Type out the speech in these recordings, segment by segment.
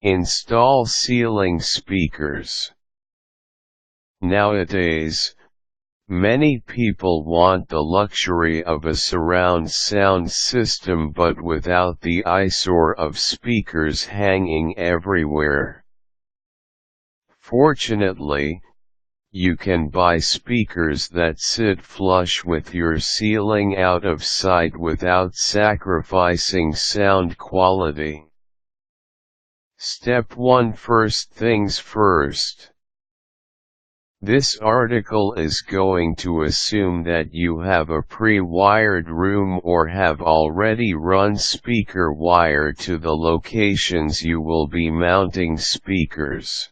Install ceiling speakers. Nowadays, many people want the luxury of a surround sound system but without the eyesore of speakers hanging everywhere. Fortunately, you can buy speakers that sit flush with your ceiling out of sight without sacrificing sound quality. Step 1. First things first. This article is going to assume that you have a pre-wired room or have already run speaker wire to the locations you will be mounting speakers.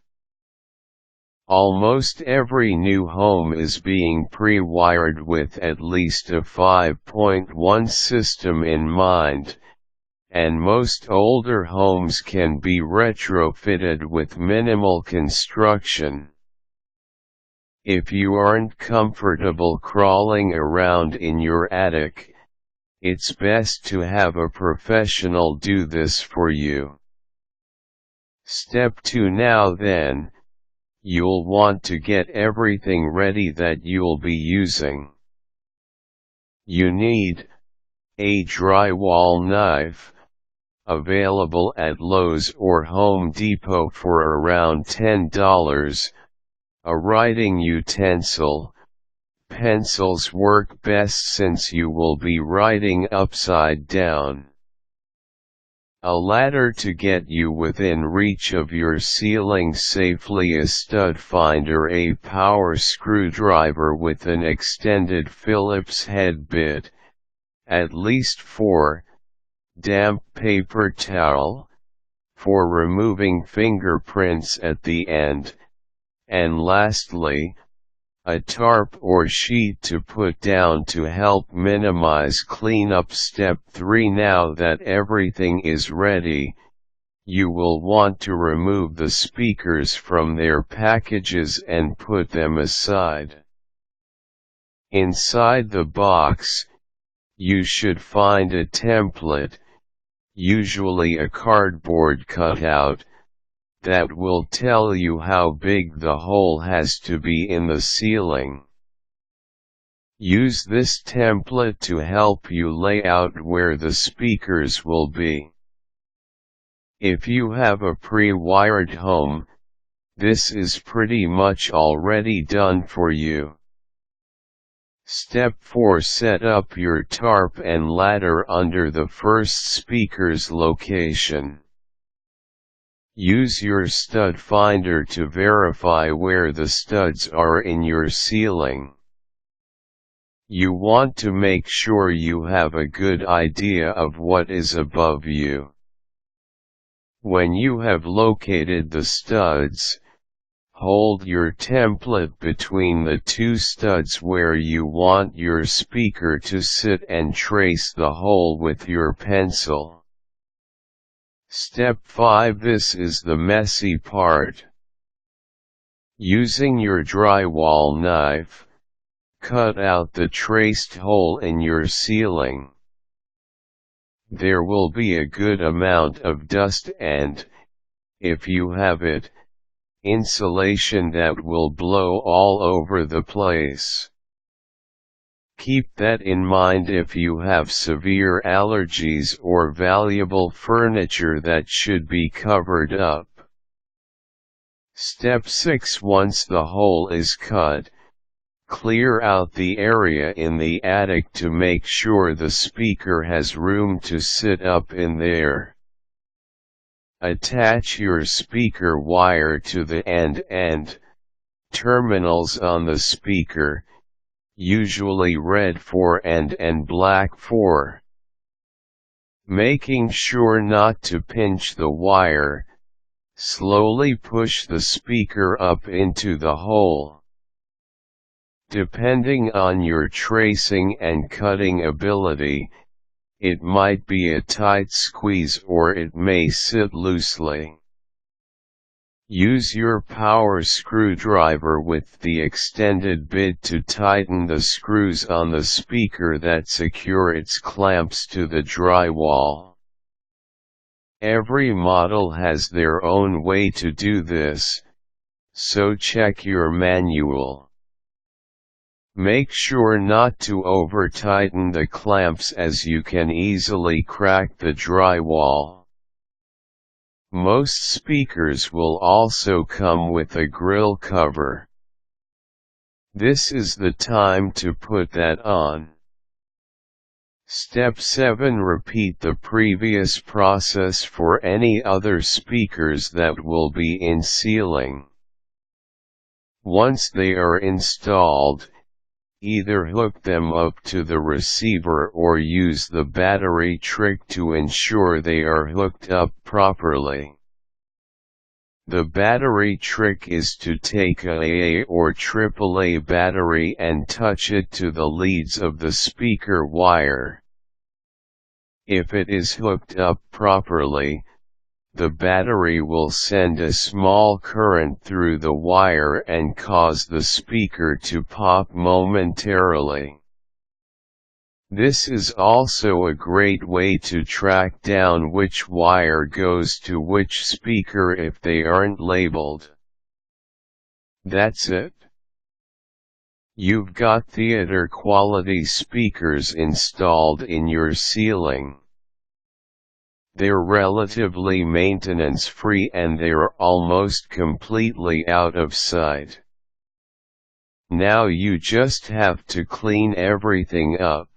Almost every new home is being pre-wired with at least a 5.1 system in mind, and most older homes can be retrofitted with minimal construction. If you aren't comfortable crawling around in your attic, it's best to have a professional do this for you. Step 2. Now then, you'll want to get everything ready that you'll be using. You need a drywall knife, available at Lowe's or Home Depot for around $10, a writing utensil. Pencils work best since you will be writing upside down. A ladder to get you within reach of your ceiling safely, a stud finder, a power screwdriver with an extended Phillips head bit, at least 4, damp paper towel, for removing fingerprints at the end, and lastly, a tarp or sheet to put down to help minimize cleanup. Step 3. Now that everything is ready, you will want to remove the speakers from their packages and put them aside. Inside the box, you should find a template, usually a cardboard cutout, that will tell you how big the hole has to be in the ceiling. Use this template to help you lay out where the speakers will be. If you have a pre-wired home, this is pretty much already done for you. Step 4. Set up your tarp and ladder under the first speaker's location. Use your stud finder to verify where the studs are in your ceiling. You want to make sure you have a good idea of what is above you. When you have located the studs, hold your template between the two studs where you want your speaker to sit and trace the hole with your pencil. Step 5. This is the messy part. Using your drywall knife, cut out the traced hole in your ceiling. There will be a good amount of dust and, if you have it, insulation that will blow all over the place. Keep that in mind if you have severe allergies or valuable furniture that should be covered up. Step 6. Once the hole is cut, clear out the area in the attic to make sure the speaker has room to sit up in there. Attach your speaker wire to the end terminals on the speaker, usually red for end and black for. Making sure not to pinch the wire, slowly push the speaker up into the hole. Depending on your tracing and cutting ability, it might be a tight squeeze or it may sit loosely. Use your power screwdriver with the extended bit to tighten the screws on the speaker that secure its clamps to the drywall. Every model has their own way to do this, so check your manual. Make sure not to over-tighten the clamps as you can easily crack the drywall. Most speakers will also come with a grill cover. This is the time to put that on. Step 7. Repeat the previous process for any other speakers that will be in ceiling. Once they are installed, either hook them up to the receiver or use the battery trick to ensure they are hooked up properly. The battery trick is to take a AA or AAA battery and touch it to the leads of the speaker wire. If it is hooked up properly, the battery will send a small current through the wire and cause the speaker to pop momentarily. This is also a great way to track down which wire goes to which speaker if they aren't labeled. That's it. You've got theater quality speakers installed in your ceiling. They're relatively maintenance-free and they're almost completely out of sight. Now you just have to clean everything up.